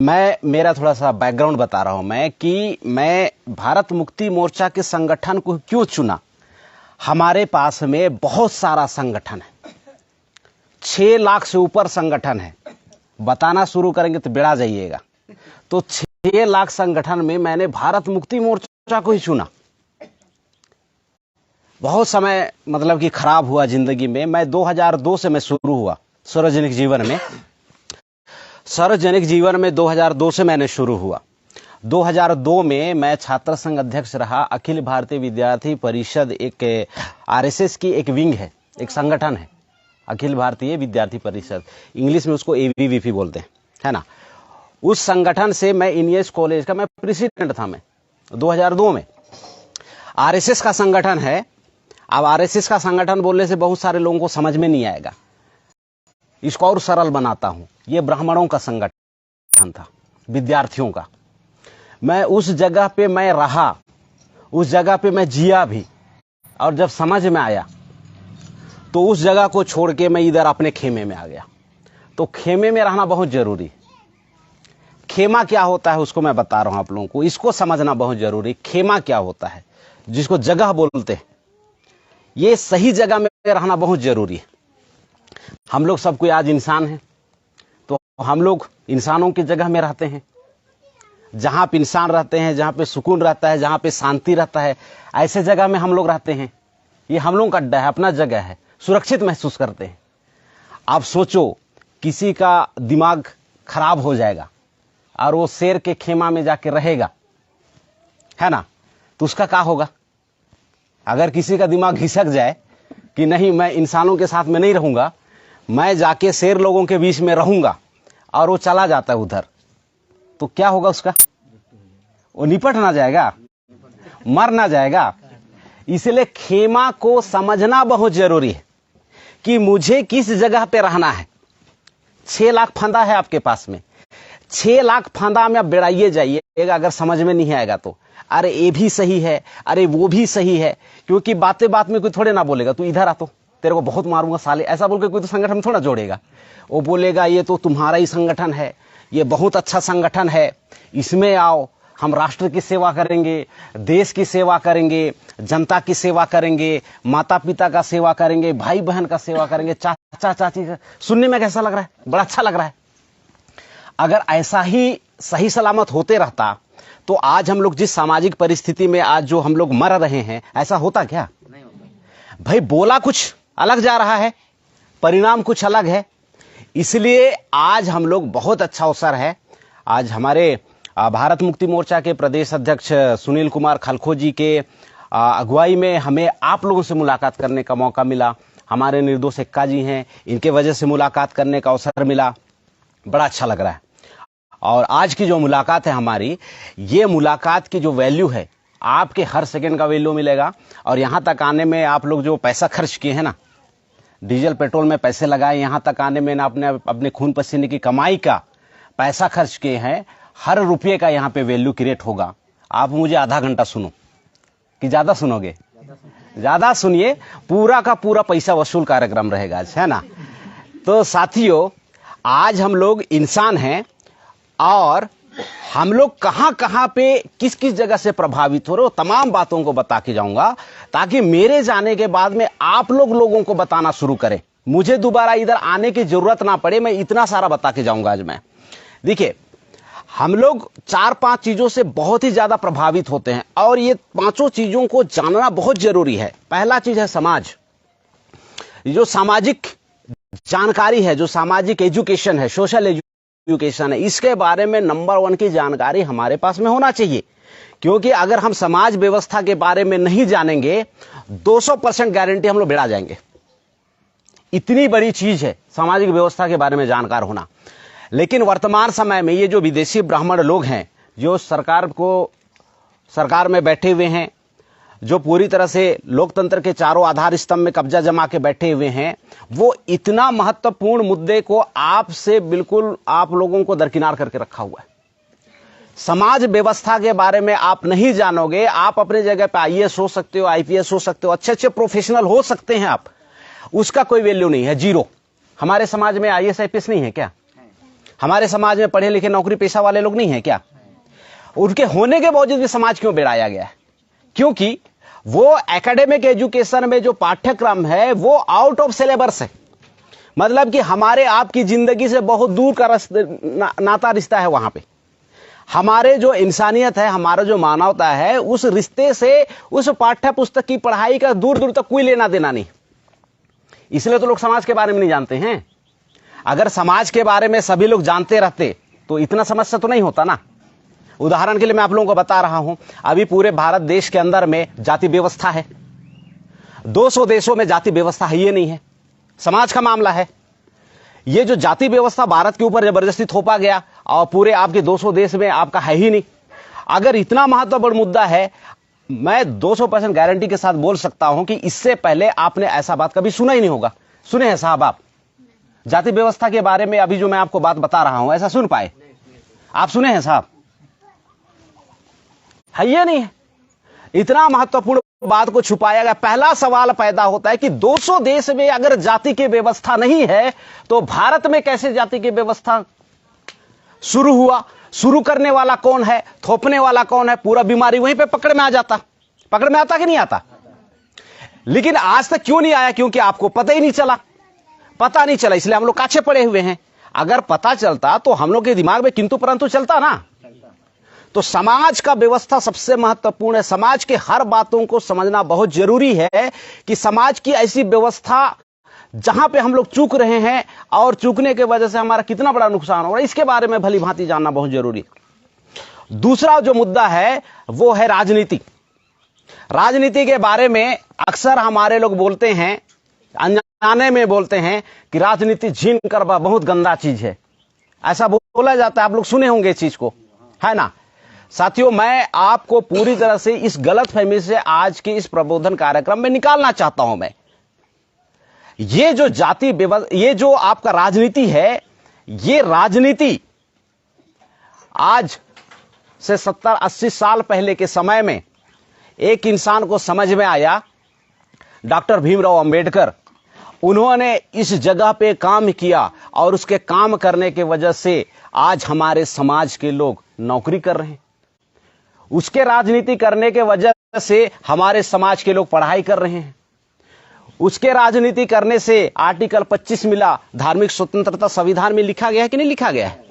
मैं मेरा थोड़ा सा बैकग्राउंड बता रहा हूं मैं कि मैं भारत मुक्ति मोर्चा के संगठन को क्यों चुना। हमारे पास में बहुत सारा संगठन है, 6 लाख से ऊपर संगठन है। बताना शुरू करेंगे तो बेड़ा जाइएगा। तो 6 लाख संगठन में मैंने भारत मुक्ति मोर्चा को ही चुना। बहुत समय मतलब कि खराब हुआ जिंदगी में। मैं 2002 से मैं शुरू हुआ सार्वजनिक जीवन में। सार्वजनिक जीवन में 2002 से मैंने शुरू हुआ। 2002 में मैं छात्र संघ अध्यक्ष रहा। अखिल भारतीय विद्यार्थी परिषद एक आरएसएस की एक विंग है, एक संगठन है, अखिल भारतीय विद्यार्थी परिषद, इंग्लिश में उसको एबीवीपी बोलते हैं, है ना। उस संगठन से मैं इंजीनियर्स कॉलेज का मैं प्रेसिडेंट था। मैं 2002 में आरएसएस का संगठन है। अब आरएसएस का संगठन बोलने से बहुत सारे लोगों को समझ में नहीं आएगा, इसको और सरल बनाता हूं। ये ब्राह्मणों का संगठन था, विद्यार्थियों का। मैं उस जगह पे मैं रहा, उस जगह पे मैं जिया भी, और जब समझ में आया तो उस जगह को छोड़ के मैं इधर अपने खेमे में आ गया। तो खेमे में रहना बहुत जरूरी। खेमा क्या होता है उसको मैं बता रहा हूं आप लोगों को, इसको समझना बहुत जरूरी। खेमा क्या होता है, जिसको जगह बोलते हैं, ये सही जगह में रहना बहुत जरूरी है। हम लोग सब कोई आज इंसान हैं, तो हम लोग इंसानों की जगह में रहते हैं। जहां पे इंसान रहते हैं, जहां पे सुकून रहता है, जहां पे शांति रहता है, ऐसे जगह में हम लोग रहते हैं। ये हम लोगों का अड्डा है, अपना जगह है, सुरक्षित महसूस करते हैं। आप सोचो, किसी का दिमाग खराब हो जाएगा और वो शेर के खेमा में जाके रहेगा, है ना, तो उसका क्या होगा। अगर किसी का दिमाग घिसक जाए कि नहीं मैं इंसानों के साथ में नहीं रहूंगा, मैं जाके शेर लोगों के बीच में रहूंगा, और वो चला जाता है उधर, तो क्या होगा उसका। वो निपट ना जाएगा, मर ना जाएगा। इसलिए खेमा को समझना बहुत जरूरी है कि मुझे किस जगह पे रहना है। 6 लाख फंदा है आपके पास में, 6 लाख फंदा में आप बेड़ाइए जाइएगा। अगर समझ में नहीं आएगा तो अरे ये भी सही है, अरे वो भी सही है, क्योंकि बातें बात में कोई थोड़े ना बोलेगा तू इधर आ तो तेरे को बहुत मारूंगा साले, ऐसा बोल के कोई तो संगठन थोड़ा जोड़ेगा। वो बोलेगा ये तो तुम्हारा ही संगठन है, ये बहुत अच्छा संगठन है, इसमें आओ, हम राष्ट्र की सेवा करेंगे, देश की सेवा करेंगे, जनता की सेवा करेंगे, माता पिता का सेवा करेंगे, भाई बहन का सेवा करेंगे, चाचा चाची का। सुनने में कैसा लग रहा है, बड़ा अच्छा लग रहा है। अगर ऐसा ही सही सलामत होते रहता तो आज हम लोग जिस सामाजिक परिस्थिति में आज जो हम लोग मर रहे हैं, ऐसा होता क्या। नहीं होता भाई। बोला कुछ अलग जा रहा है, परिणाम कुछ अलग है। इसलिए आज हम लोग बहुत अच्छा अवसर है। आज हमारे भारत मुक्ति मोर्चा के प्रदेश अध्यक्ष सुनील कुमार खलखो के अगुवाई में हमें आप लोगों से मुलाकात करने का मौका मिला। हमारे निर्दोष एक्का जी हैं, इनके वजह से मुलाकात करने का अवसर मिला। बड़ा अच्छा लग रहा है। और आज की जो मुलाकात है हमारी, ये मुलाकात की जो वैल्यू है, आपके हर सेकंड का वैल्यू मिलेगा। और यहां तक आने में आप लोग जो पैसा खर्च किए हैं ना, डीजल पेट्रोल में पैसे लगाए, यहां तक आने में ना अपने खून पसीने की कमाई का पैसा खर्च किए हैं, हर रुपये का यहां पे वैल्यू क्रिएट होगा। आप मुझे आधा घंटा सुनो कि ज्यादा सुनोगे, ज्यादा सुनिए, पूरा का पूरा पैसा वसूल कार्यक्रम रहेगा आज, है ना। तो साथियों, आज हम लोग इंसान हैं और हम लोग कहां कहां पे किस किस जगह से प्रभावित हो रहे हो, तमाम बातों को बता के जाऊंगा, ताकि मेरे जाने के बाद में आप लोगों को बताना शुरू करें। मुझे दोबारा इधर आने की जरूरत ना पड़े, मैं इतना सारा बता के जाऊंगा आज मैं। देखिए, हम लोग 4-5 चीजों से बहुत ही ज्यादा प्रभावित होते हैं, और ये 5 चीजों को जानना बहुत जरूरी है। पहला चीज है समाज। जो सामाजिक जानकारी है, जो सामाजिक एजुकेशन है, सोशल एजुकेशन है, इसके बारे में नंबर 1 की जानकारी हमारे पास में होना चाहिए। क्योंकि अगर हम समाज व्यवस्था के बारे में नहीं जानेंगे, 200% गारंटी हम लोग बेड़ा जाएंगे। इतनी बड़ी चीज है सामाजिक व्यवस्था के बारे में जानकार होना। लेकिन वर्तमान समय में ये जो विदेशी ब्राह्मण लोग हैं, जो सरकार में बैठे हुए हैं, जो पूरी तरह से लोकतंत्र के चारों आधार स्तंभ में कब्जा जमा के बैठे हुए हैं, वो इतना महत्वपूर्ण मुद्दे को आपसे बिल्कुल आप लोगों को दरकिनार करके रखा हुआ है। समाज व्यवस्था के बारे में आप नहीं जानोगे। आप अपने जगह पे आईएएस हो सकते हो, आईपीएस हो सकते हो, अच्छे अच्छे प्रोफेशनल हो सकते हैं आप, उसका कोई वैल्यू नहीं है, जीरो। हमारे समाज में आईएएस आईपीएस नहीं है क्या? हमारे समाज में पढ़े लिखे नौकरी पेशा वाले लोग नहीं है क्या? उनके होने के बावजूद भी समाज क्यों बिगाड़ा गया है? क्योंकि वो एकेडमिक एजुकेशन में जो पाठ्यक्रम है वो आउट ऑफ सिलेबस है। मतलब कि हमारे आपकी जिंदगी से बहुत दूर का नाता रिश्ता है वहां पे। हमारे जो इंसानियत है, हमारा जो मानवता है, उस रिश्ते से उस पाठ्य पुस्तक की पढ़ाई का दूर दूर तक कोई लेना देना नहीं। इसलिए तो लोग समाज के बारे में नहीं जानते हैं। अगर समाज के बारे में सभी लोग जानते रहते तो इतना समस्या तो नहीं होता ना। उदाहरण के लिए मैं आप लोगों को बता रहा हूं, अभी पूरे भारत देश के अंदर में जाति व्यवस्था है। 200 देशों में जाति व्यवस्था है, ये नहीं है, समाज का मामला है। ये जो जाति व्यवस्था भारत के ऊपर जबरदस्ती थोपा गया और पूरे आपके 200 देश में आपका है ही नहीं। अगर इतना महत्वपूर्ण मुद्दा है, मैं 200% गारंटी के साथ बोल सकता हूं कि इससे पहले आपने ऐसा बात कभी सुना ही नहीं होगा। सुने हैं साहब आप जाति व्यवस्था के बारे में? अभी जो मैं आपको बात बता रहा हूं, ऐसा सुन पाए आप? सुने हैं साहब? है ये नहीं है। इतना महत्वपूर्ण बात को छुपाया गया। पहला सवाल पैदा होता है कि 200 देश में अगर जाति की व्यवस्था नहीं है तो भारत में कैसे जाति की व्यवस्था शुरू हुआ? शुरू करने वाला कौन है? थोपने वाला कौन है? पूरा बीमारी वहीं पे पकड़ में आ जाता। पकड़ में आता कि नहीं आता? लेकिन आज तक क्यों नहीं आया? क्योंकि आपको पता ही नहीं चला। पता नहीं चला, इसलिए हम लोग काछे पड़े हुए हैं। अगर पता चलता तो हम लोग के दिमाग में किंतु परंतु चलता ना। तो समाज का व्यवस्था सबसे महत्वपूर्ण है। समाज के हर बातों को समझना बहुत जरूरी है कि समाज की ऐसी व्यवस्था जहां पे हम लोग चूक रहे हैं और चूकने के वजह से हमारा कितना बड़ा नुकसान हो रहा है, इसके बारे में भली भांति जानना बहुत जरूरी है। दूसरा जो मुद्दा है वो है राजनीति। राजनीति के बारे में अक्सर हमारे लोग बोलते हैं, अनजाने में बोलते हैं कि राजनीति झीन करवा बहुत गंदा चीज है। ऐसा बोला जाता है, आप लोग सुने होंगे इस चीज को, है ना? साथियों, मैं आपको पूरी तरह से इस गलतफहमी से आज के इस प्रबोधन कार्यक्रम में निकालना चाहता हूं। मैं ये जो जाति व्यवस्था, ये जो आपका राजनीति है, ये राजनीति आज से 70-80 साल पहले के समय में एक इंसान को समझ में आया, डॉक्टर भीमराव अंबेडकर। उन्होंने इस जगह पे काम किया और उसके काम करने की वजह से आज हमारे समाज के लोग नौकरी कर रहे हैं। उसके राजनीति करने के वजह से हमारे समाज के लोग पढ़ाई कर रहे हैं। उसके राजनीति करने से आर्टिकल 25 मिला, धार्मिक स्वतंत्रता संविधान में लिखा गया है कि नहीं लिखा गया है?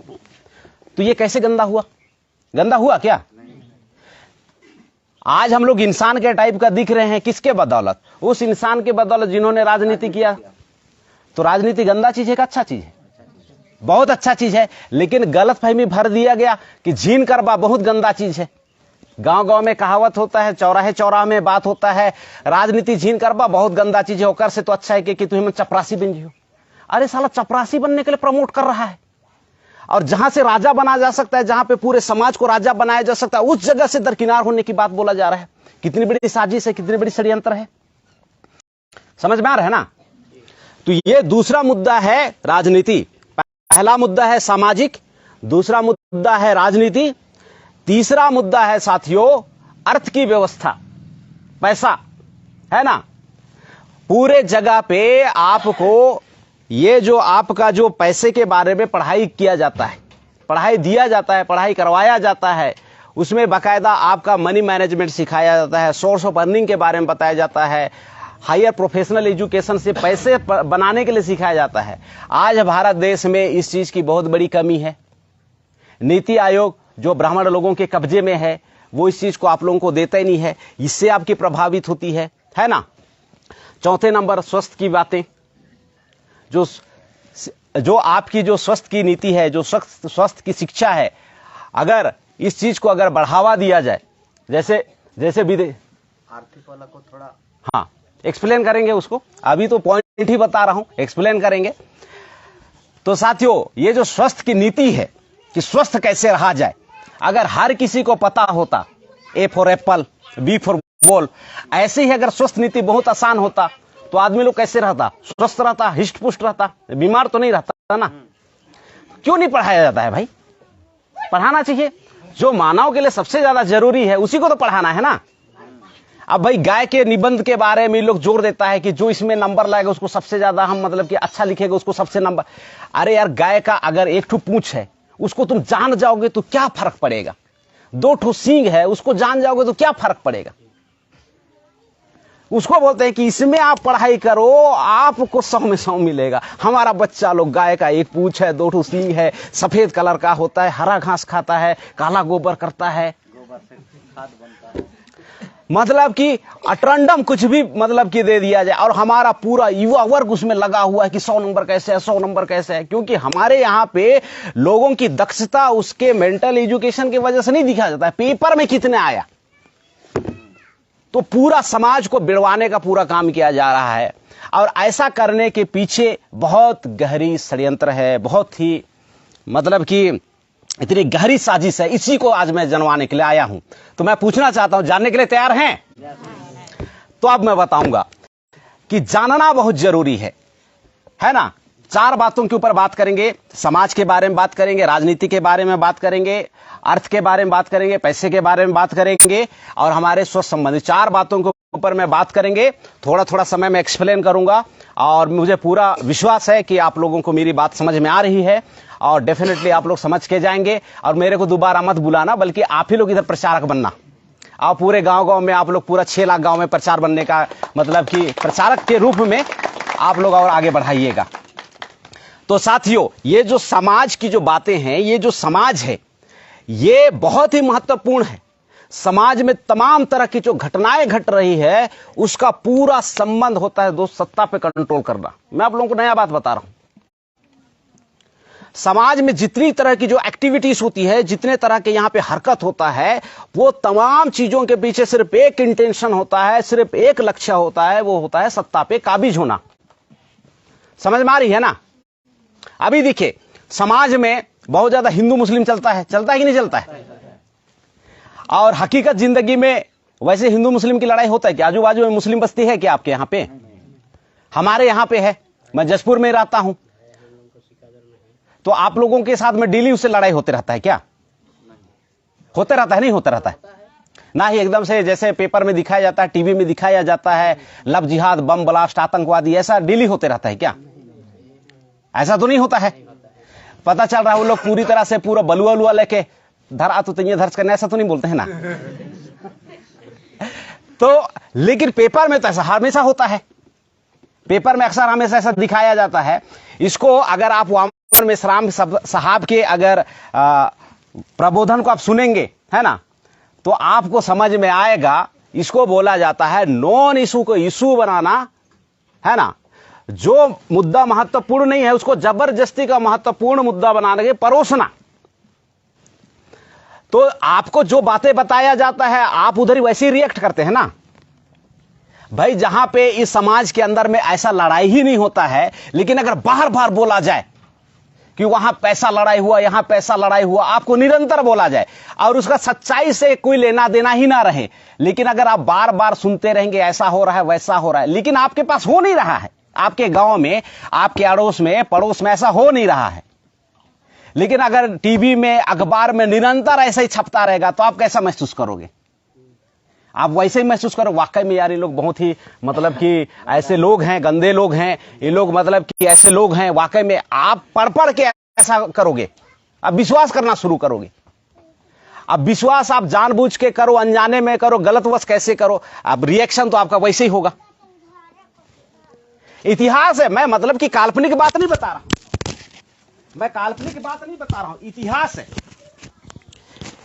तो ये कैसे गंदा हुआ? गंदा हुआ क्या? आज हम लोग इंसान के टाइप का दिख रहे हैं, किसके बदौलत? उस इंसान के बदौलत जिन्होंने राजनीति किया। तो राजनीति गंदा चीज है कि अच्छा चीज है? बहुत अच्छा चीज है, लेकिन गलतफहमी भर दिया गया कि झीन करवा बहुत गंदा चीज है। गांव गांव में कहावत होता है, चौराहे चौराहे में बात होता है, राजनीति झीन करवा बहुत गंदा चीज है, होकर से तो अच्छा है कि तुम चपरासी बन जियो। अरे साला, चपरासी बनने के लिए प्रमोट कर रहा है। और जहां से राजा बना जा सकता है, जहां पे पूरे समाज को राजा बनाया जा सकता है, उस जगह से दरकिनार होने की बात बोला जा रहा है। कितनी बड़ी साजिश है, कितनी बड़ी षड्यंत्र है। समझ में आ रहा है ना? तो ये दूसरा मुद्दा है राजनीति। पहला मुद्दा है सामाजिक, दूसरा मुद्दा है राजनीति, तीसरा मुद्दा है साथियों अर्थ की व्यवस्था, पैसा, है ना? पूरे जगह पे आपको ये जो आपका जो पैसे के बारे में पढ़ाई किया जाता है, पढ़ाई दिया जाता है, पढ़ाई करवाया जाता है, उसमें बाकायदा आपका मनी मैनेजमेंट सिखाया जाता है, सोर्स ऑफ अर्निंग के बारे में बताया जाता है, हायर प्रोफेशनल एजुकेशन से पैसे बनाने के लिए सिखाया जाता है। आज भारत देश में इस चीज की बहुत बड़ी कमी है। नीति आयोग जो ब्राह्मण लोगों के कब्जे में है, वो इस चीज को आप लोगों को देता ही नहीं है। इससे आपकी प्रभावित होती है ना? चौथे नंबर स्वास्थ्य की बातें, जो आपकी जो स्वास्थ्य की नीति है, जो स्वास्थ्य की शिक्षा है, अगर इस चीज को अगर बढ़ावा दिया जाए, जैसे आर्थिक वाला को थोड़ा, हाँ, एक्सप्लेन करेंगे उसको, अभी तो पॉइंट ही बता रहा हूं, एक्सप्लेन करेंगे। तो साथियों, ये जो स्वास्थ्य की नीति है कि स्वस्थ कैसे रहा जाए, अगर हर किसी को पता होता, A for apple, B for ball, ऐसे ही अगर स्वस्थ नीति बहुत आसान होता तो आदमी लोग कैसे रहता? स्वस्थ रहता, हिष्ट पुष्ट रहता, बीमार तो नहीं रहता ना। क्यों नहीं पढ़ाया जाता है भाई? पढ़ाना चाहिए। जो मानव के लिए सबसे ज्यादा जरूरी है उसी को तो पढ़ाना है ना। अब भाई गाय के निबंध के बारे में लोग जोर देता है कि जो इसमें नंबर लाएगा उसको सबसे ज्यादा हम मतलब कि अच्छा लिखेगा उसको सबसे नंबर। अरे यार, गाय का अगर एक ठो पूंछ है उसको तुम जान जाओगे तो क्या फर्क पड़ेगा, दो ठो सींग है उसको जान जाओगे तो क्या फर्क पड़ेगा। उसको बोलते हैं कि इसमें आप पढ़ाई करो आपको 100 में 100 मिलेगा। हमारा बच्चा लोग गाय का एक पूंछ है, दो ठो सींग है, सफेद कलर का होता है, हरा घास खाता है, काला गोबर करता है, गोबर से खाद बनता है, मतलब कि अटरंडम कुछ भी मतलब कि दे दिया जाए, और हमारा पूरा युवा वर्ग उसमें लगा हुआ है कि 100 नंबर कैसे है, 100 नंबर कैसे है। क्योंकि हमारे यहां पे लोगों की दक्षता उसके मेंटल एजुकेशन की वजह से नहीं दिखा जाता है, पेपर में कितने आया। तो पूरा समाज को बिड़वाने का पूरा काम किया जा रहा है, और ऐसा करने के पीछे बहुत गहरी षड्यंत्र है, बहुत ही मतलब कि इतनी गहरी साजिश है। इसी को आज मैं जनवाने के लिए आया हूं। तो मैं पूछना चाहता हूं, जानने के लिए तैयार हैं? तो अब मैं बताऊंगा कि जानना बहुत जरूरी है ना। 4 बातों के ऊपर बात करेंगे, समाज के बारे में बात करेंगे, राजनीति के बारे में बात करेंगे, अर्थ के बारे में बात करेंगे, पैसे के बारे में बात करेंगे, और हमारे स्वस्थ संबंधी 4 बातों के ऊपर मैं बात करेंगे। थोड़ा थोड़ा समय में एक्सप्लेन करूंगा, और मुझे पूरा विश्वास है कि आप लोगों को मेरी बात समझ में आ रही है, और डेफिनेटली आप लोग समझ के जाएंगे। और मेरे को दोबारा मत बुलाना, बल्कि आप ही लोग इधर प्रचारक बनना। आप पूरे गांव-गांव में आप लोग पूरा 6 लाख गांव में प्रचार बनने का मतलब कि प्रचारक के रूप में आप लोग और आगे बढ़ाइएगा। तो साथियों, ये जो समाज की जो बातें हैं, ये जो समाज है ये बहुत ही महत्वपूर्ण है। समाज में तमाम तरह की जो घटनाएं घट रही है उसका पूरा संबंध होता है दोस्त सत्ता पे कंट्रोल करना। मैं आप लोगों को नया बात बता रहा हूं। समाज में जितनी तरह की जो एक्टिविटीज होती है, जितने तरह के यहां पे हरकत होता है, वो तमाम चीजों के पीछे सिर्फ एक इंटेंशन होता है, सिर्फ एक लक्ष्य होता है, वो होता है सत्ता पे काबिज होना। समझ में आ रही है ना। अभी देखिए, समाज में बहुत ज्यादा हिंदू मुस्लिम चलता है कि नहीं चलता है? और हकीकत जिंदगी में वैसे हिंदू मुस्लिम की लड़ाई होता है कि आजू बाजू में मुस्लिम बस्ती है क्या आपके यहां पे? हमारे यहां पे है। मैं जसपुर में रहता हूं, तो आप लोगों के साथ में डेली उससे लड़ाई होते रहता है क्या? होते रहता है? नहीं होता रहता है ना ही एकदम से जैसे पेपर में दिखाया जाता है, टीवी में दिखाया जाता है, लव जिहाद, बम ब्लास्ट, आतंकवादी, ऐसा डेली होते रहता है क्या? ऐसा तो नहीं होता है। पता चल रहा है वो लोग पूरी तरह से पूरा बलुआ लुआ लेके धरा तो धर्ष करने, ऐसा तो नहीं बोलते हैं ना। तो लेकिन पेपर में तो ऐसा हमेशा होता है, पेपर में अक्सर हमेशा ऐसा दिखाया जाता है। इसको अगर आप वामन मेश्राम साहब के अगर प्रबोधन को आप सुनेंगे, है ना, तो आपको समझ में आएगा। इसको बोला जाता है नॉन इशू को इशू बनाना, है ना। जो मुद्दा महत्वपूर्ण नहीं है उसको जबरदस्ती का महत्वपूर्ण मुद्दा बनाने के परोसना। तो आपको जो बातें बताया जाता है आप उधर ही वैसे ही रिएक्ट करते हैं ना। भाई जहां पे इस समाज के अंदर में ऐसा लड़ाई ही नहीं होता है, लेकिन अगर बार बार बोला जाए कि वहां पैसा लड़ाई हुआ, यहां पैसा लड़ाई हुआ, आपको निरंतर बोला जाए और उसका सच्चाई से कोई लेना देना ही ना रहे, लेकिन अगर आप बार बार सुनते रहेंगे ऐसा हो रहा है वैसा हो रहा है, लेकिन आपके पास हो नहीं रहा है, आपके गांव में, आपके अड़ोस में, पड़ोस में ऐसा हो नहीं रहा है, लेकिन अगर टीवी में, अखबार में निरंतर ऐसा ही छपता रहेगा तो आप कैसा महसूस करोगे? आप वैसे ही महसूस करो वाकई में यार ये लोग बहुत ही मतलब कि ऐसे लोग हैं, गंदे लोग हैं ये लोग, मतलब कि ऐसे लोग हैं। वाकई में आप पढ़ पढ़ के ऐसा करोगे, अब विश्वास करना शुरू करोगे। अब विश्वास आप जानबूझ के करो, अनजाने में करो, गलतवश कैसे करो, अब रिएक्शन तो आपका वैसे ही होगा। इतिहास है, मैं मतलब कि काल्पनिक बात नहीं बता रहा, मैं काल्पनिक बात नहीं बता रहा हूं, इतिहास है,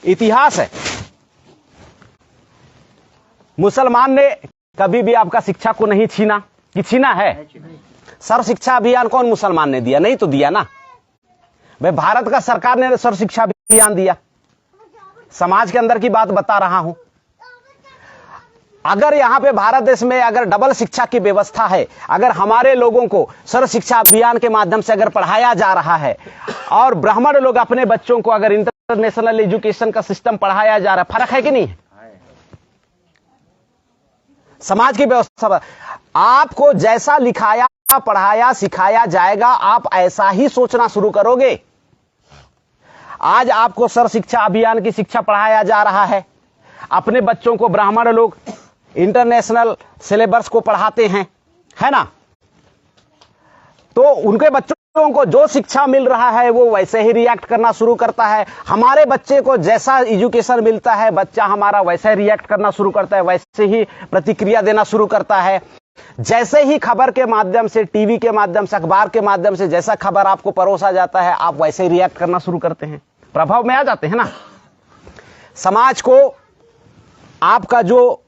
इतिहास है। मुसलमान ने कभी भी आपका शिक्षा को नहीं छीना, कि छीना है? सर्व शिक्षा अभियान कौन मुसलमान ने दिया? नहीं तो दिया ना भाई, भारत का सरकार ने सर्व शिक्षा अभियान दिया। समाज के अंदर की बात बता रहा हूं। अगर यहां पे भारत देश में अगर डबल शिक्षा की व्यवस्था है, अगर हमारे लोगों को सर्व शिक्षा अभियान के माध्यम से अगर पढ़ाया जा रहा है और ब्राह्मण लोग अपने बच्चों को अगर इंटरनेशनल एजुकेशन का सिस्टम पढ़ाया जा रहा है, फर्क है कि नहीं? समाज की व्यवस्था आपको जैसा लिखाया, पढ़ाया, सिखाया जाएगा, आप ऐसा ही सोचना शुरू करोगे। आज आपको सर्व शिक्षा अभियान की शिक्षा पढ़ाया जा रहा है, अपने बच्चों को ब्राह्मण लोग इंटरनेशनल सिलेबस को पढ़ाते हैं, है ना, तो उनके बच्चों को जो शिक्षा मिल रहा है वो वैसे ही रिएक्ट करना शुरू करता है। हमारे बच्चे को जैसा एजुकेशन मिलता है बच्चा हमारा वैसे रिएक्ट करना शुरू करता है, वैसे ही प्रतिक्रिया देना शुरू करता है। जैसे ही खबर के माध्यम से, टीवी के माध्यम से, अखबार के माध्यम से जैसा खबर आपको परोसा जाता है आप वैसे ही रिएक्ट करना शुरू करते हैं, प्रभाव में आ जाते हैं ना। समाज को आपका जो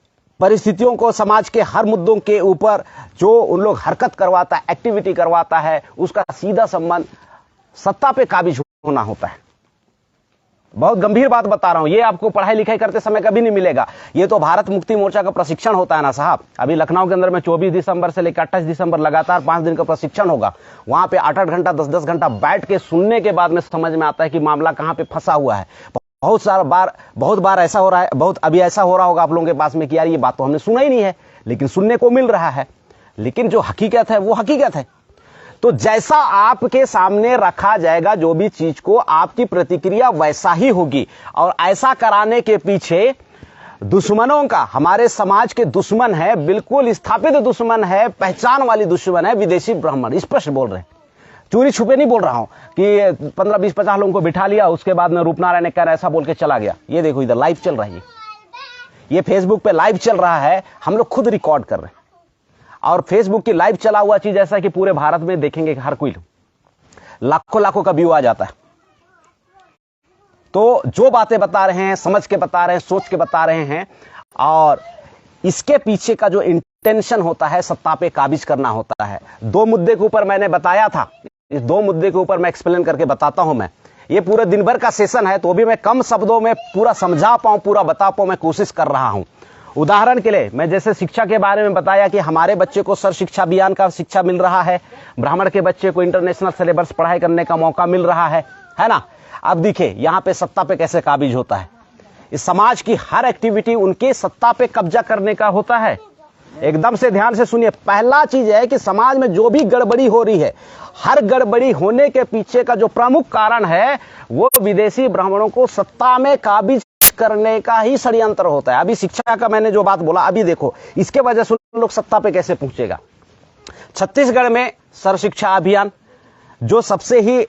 परिस्थितियों को, समाज के हर मुद्दों के ऊपर जो उन लोग हरकत करवाता है, एक्टिविटी करवाता है, उसका सीधा संबंध सत्ता पे काबिज होना होता है। बहुत गंभीर बात बता रहा हूं, ये आपको पढ़ाई लिखाई करते समय कभी नहीं मिलेगा। ये तो भारत मुक्ति मोर्चा का प्रशिक्षण होता है ना साहब। अभी लखनऊ के अंदर में 24 दिसंबर से लेकर 28 दिसंबर लगातार 5 दिन का प्रशिक्षण होगा। वहां पे 8-8 घंटा 10-10 घंटा बैठ के सुनने के बाद में समझ में आता है कि मामला कहां पे फंसा हुआ है। बहुत बार ऐसा हो रहा है, अभी ऐसा हो रहा होगा आप लोगों के पास में कि यार ये बात तो हमने सुना ही नहीं है, लेकिन सुनने को मिल रहा है, लेकिन जो हकीकत है वो हकीकत है। तो जैसा आपके सामने रखा जाएगा जो भी चीज को, आपकी प्रतिक्रिया वैसा ही होगी। और ऐसा कराने के पीछे दुश्मनों का, हमारे समाज के दुश्मन है, बिल्कुल स्थापित दुश्मन है, पहचान वाली दुश्मन है विदेशी ब्राह्मण। स्पष्ट बोल रहे हैं, चोरी छुपे नहीं बोल रहा हूं कि 15, 20, 50 लोगों को बिठा लिया, उसके बाद में रूपनारायण कह ऐसा बोल के चला गया। ये देखो इधर लाइव चल रहा है, ये फेसबुक पे लाइव चल रहा है, हम लोग खुद रिकॉर्ड कर रहे हैं। और फेसबुक की लाइव चला हुआ चीज ऐसा कि पूरे भारत में देखेंगे हर कोई, लाखों का व्यू आ जाता है। तो जो बातें बता रहे हैं, समझ के बता रहे हैं, सोच के बता रहे हैं, और इसके पीछे का जो इंटेंशन होता है सत्ता पे काबिज करना होता है। 2 मुद्दे के ऊपर मैंने बताया था, इस 2 मुद्दे के ऊपर मैं एक्सप्लेन करके बताता हूं। मैं ये पूरे दिन भर का सेशन है, तो भी मैं कम शब्दों में पूरा समझा पाऊं, पूरा बता पाऊं, मैं कोशिश कर रहा हूं। उदाहरण के लिए मैं जैसे शिक्षा के बारे में बताया कि हमारे बच्चे को सर्व शिक्षा अभियान का शिक्षा मिल रहा है, ब्राह्मण के बच्चे को इंटरनेशनल सिलेबस पढ़ाई करने का मौका मिल रहा है ना। अब देखिए यहां पे सत्ता पे कैसे काबिज होता है। इस समाज की हर एक्टिविटी उनके सत्ता पे कब्जा करने का होता है। एकदम से ध्यान से सुनिए, पहला चीज है कि समाज में जो भी गड़बड़ी हो रही है, हर गड़बड़ी होने के पीछे का जो प्रमुख कारण है वो विदेशी ब्राह्मणों को सत्ता में काबिज करने का ही षड्यंत्र होता है। अभी शिक्षा का मैंने जो बात बोला, अभी देखो इसके वजह से लोग सत्ता पे कैसे पहुंचेगा। छत्तीसगढ़ में सर्व शिक्षा अभियान, जो सबसे ही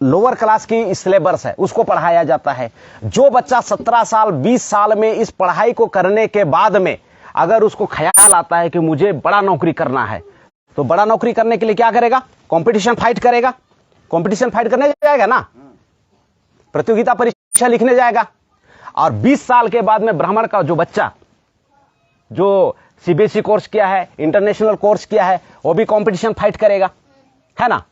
लोअर क्लास की सिलेबस है उसको पढ़ाया जाता है। जो बच्चा 17 साल 20 साल में इस पढ़ाई को करने के बाद में अगर उसको ख्याल आता है कि मुझे बड़ा नौकरी करना है, तो बड़ा नौकरी करने के लिए क्या करेगा? कंपटीशन फाइट करेगा। कंपटीशन फाइट करने जाएगा ना, प्रतियोगिता परीक्षा लिखने जाएगा। और 20 साल के बाद में ब्राह्मण का जो बच्चा जो सीबीएसई कोर्स किया है, इंटरनेशनल कोर्स किया है, वो भी कंपटीशन फाइट करेगा, है ना।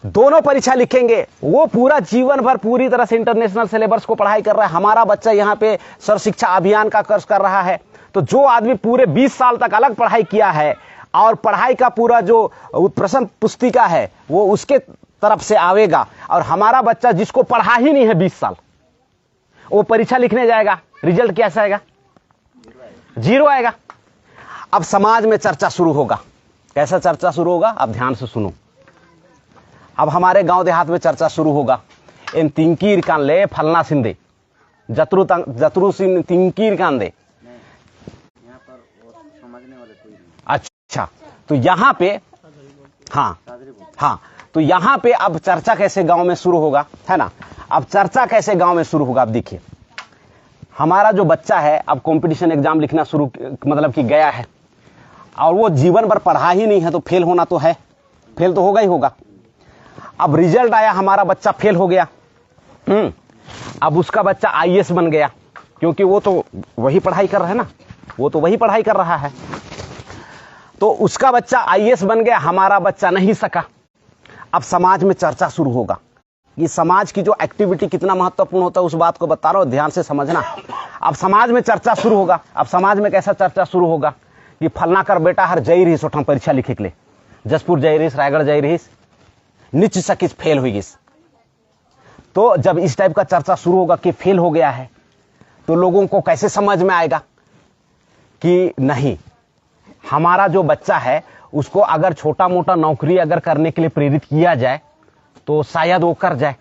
दोनों परीक्षा लिखेंगे, वो पूरा जीवन भर पूरी तरह से इंटरनेशनल सिलेबस को पढ़ाई कर रहा है। हमारा बच्चा यहां पे सर्व शिक्षा अभियान का कोर्स कर रहा है। तो जो आदमी पूरे 20 साल तक अलग पढ़ाई किया है और पढ़ाई का पूरा जो प्रश्न पुस्तिका है वो उसके तरफ से आवेगा, और हमारा बच्चा जिसको पढ़ा ही नहीं है 20 साल, वो परीक्षा लिखने जाएगा, रिजल्ट कैसा आएगा? 0 आएगा। अब समाज में चर्चा शुरू होगा। कैसा चर्चा शुरू होगा? अब ध्यान से सुनो। अब हमारे गांव देहात में चर्चा शुरू होगा, इन तिंकीर कान ले फलना सिंधे, जतरू सिंह तिंकीर कान दे। अच्छा, तो यहां पे हाँ, तो यहां पे अब चर्चा कैसे गांव में शुरू होगा, है ना। अब चर्चा कैसे गांव में शुरू होगा? अब देखिए, हमारा जो बच्चा है अब कंपटीशन एग्जाम लिखना शुरू मतलब कि गया है, और वो जीवन भर पढ़ा ही नहीं है, तो फेल होना तो है, फेल तो होगा ही होगा। अब रिजल्ट आया, हमारा बच्चा फेल हो गया। अब उसका बच्चा आईएएस बन गया, क्योंकि वो तो वही पढ़ाई कर रहा है ना, वो तो वही पढ़ाई कर रहा है। तो उसका बच्चा आईएएस बन गया, हमारा बच्चा नहीं सका। अब समाज में चर्चा शुरू होगा। ये समाज की जो एक्टिविटी कितना महत्वपूर्ण होता है उस बात को बता रहा हूं, ध्यान से समझना। अब समाज में चर्चा शुरू होगा। अब समाज में कैसा चर्चा शुरू होगा कि फलना कर बेटा हर जई रही सोठम परीक्षा लिखे के लिए, जसपुर जई रही, रायगढ़ जई रही, निच सकिस फेल हुई गिस। तो जब इस टाइप का चर्चा शुरू होगा कि फेल हो गया है, तो लोगों को कैसे समझ में आएगा कि नहीं, हमारा जो बच्चा है उसको अगर छोटा मोटा नौकरी अगर करने के लिए प्रेरित किया जाए तो शायद वो कर जाए।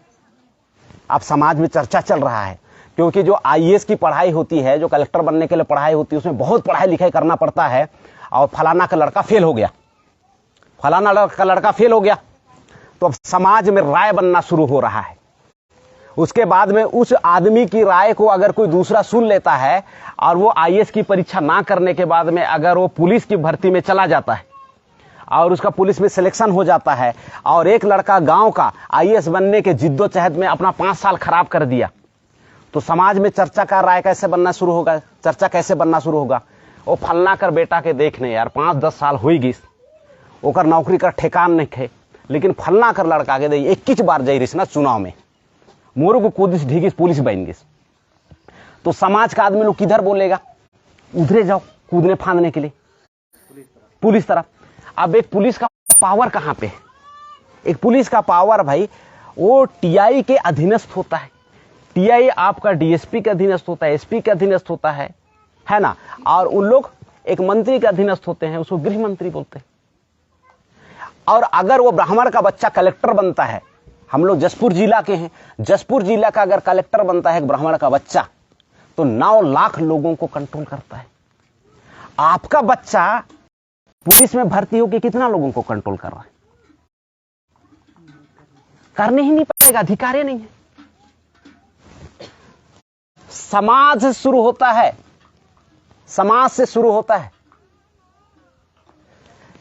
अब समाज में चर्चा चल रहा है, क्योंकि जो आईएएस की पढ़ाई होती है, जो कलेक्टर बनने के लिए पढ़ाई होती है, उसमें बहुत पढ़ाई लिखाई करना पड़ता है। और फलाना का लड़का फेल हो गया, फलाना का लड़का फेल हो गया, तो अब समाज में राय बनना शुरू हो रहा है। उसके बाद में उस आदमी की राय को अगर कोई दूसरा सुन लेता है और वो आईएएस की परीक्षा ना करने के बाद में अगर वो पुलिस की भर्ती में चला जाता है और उसका पुलिस में सिलेक्शन हो जाता है, और एक लड़का गांव का आईएएस बनने के जिद्दोजहद में अपना 5 साल खराब कर दिया, तो समाज में चर्चा का राय कैसे बनना शुरू होगा, चर्चा कैसे बनना शुरू होगा? वो फलना कर बेटा के देखने यार 5-10 साल हुई गिस, ओकर नौकरी का ठेकान नहीं थे, लेकिन फलना कर लड़का के दे 21 बार जाइ रही ना चुनाव में, मोरू को कूदिस ढीगिस पुलिस बन गिस, तो समाज का आदमी लोग किधर बोलेगा? उधरे जाओ कूदने फांदने के लिए पुलिस तरफ। अब एक पुलिस का पावर कहां पे है? एक पुलिस का पावर भाई वो टीआई के अधीनस्थ होता है। टीआई आपका डीएसपी के अधीनस्थ होता है, एसपी के अधीनस्थ होता है ना, और उन लोग एक मंत्री के अधीनस्थ होते हैं, उसको गृह मंत्री बोलते हैं। और अगर वो ब्राह्मण का बच्चा कलेक्टर बनता है, हम लोग जसपुर जिला के हैं, जसपुर जिला का अगर कलेक्टर बनता है एक ब्राह्मण का बच्चा, तो 9 लाख लोगों को कंट्रोल करता है। आपका बच्चा पुलिस में भर्ती होकर कितना लोगों को कंट्रोल कर रहा है? करने ही नहीं पाएगा, अधिकार ही नहीं है। समाज से शुरू होता है, समाज से शुरू होता है,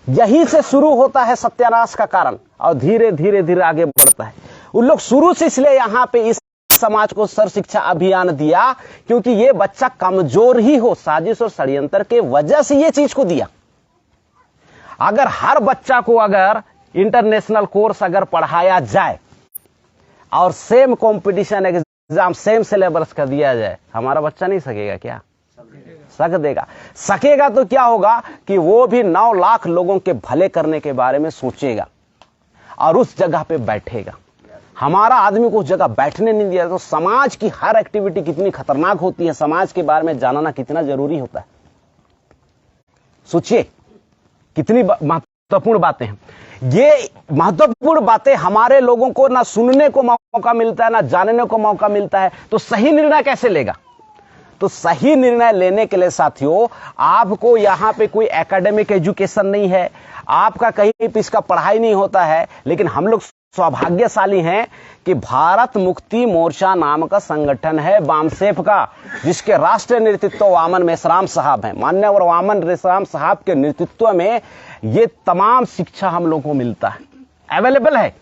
यहीं से शुरू होता है सत्यानाश का कारण, और धीरे धीरे धीरे आगे बढ़ता है। उन लोग शुरू से इसलिए यहां पे इस समाज को सर्व शिक्षा अभियान दिया क्योंकि ये बच्चा कमजोर ही हो, साजिश और षड्यंत्र के वजह से ये चीज को दिया। अगर हर बच्चा को अगर इंटरनेशनल कोर्स अगर पढ़ाया जाए और same competition exam same syllabus का दिया जाए, हमारा बच्चा नहीं सकेगा क्या? सक देगा। सकेगा तो क्या होगा कि वो भी 9 लाख लोगों के भले करने के बारे में सोचेगा और उस जगह पे बैठेगा। हमारा आदमी को उस जगह बैठने नहीं दिया, तो समाज की हर एक्टिविटी कितनी खतरनाक होती है, समाज के बारे में जानना कितना जरूरी होता है। सोचिए कितनी महत्वपूर्ण बातें हैं ये। महत्वपूर्ण बातें हमारे लोगों को ना सुनने को मौका मिलता है, ना जानने को मौका मिलता है, तो सही निर्णय कैसे लेगा? तो सही निर्णय लेने के लिए साथियों आपको यहां पे कोई एकेडमिक एजुकेशन नहीं है, आपका कहीं पे इसका पढ़ाई नहीं होता है, लेकिन हम लोग सौभाग्यशाली हैं कि भारत मुक्ति मोर्चा नाम का संगठन है बामसेफ का, जिसके राष्ट्रीय नेतृत्व वामन मेश्राम साहब हैं। मान्यवर वामन मेश्राम साहब के नेतृत्व में ये तमाम शिक्षा हम लोगों को मिलता है, अवेलेबल है।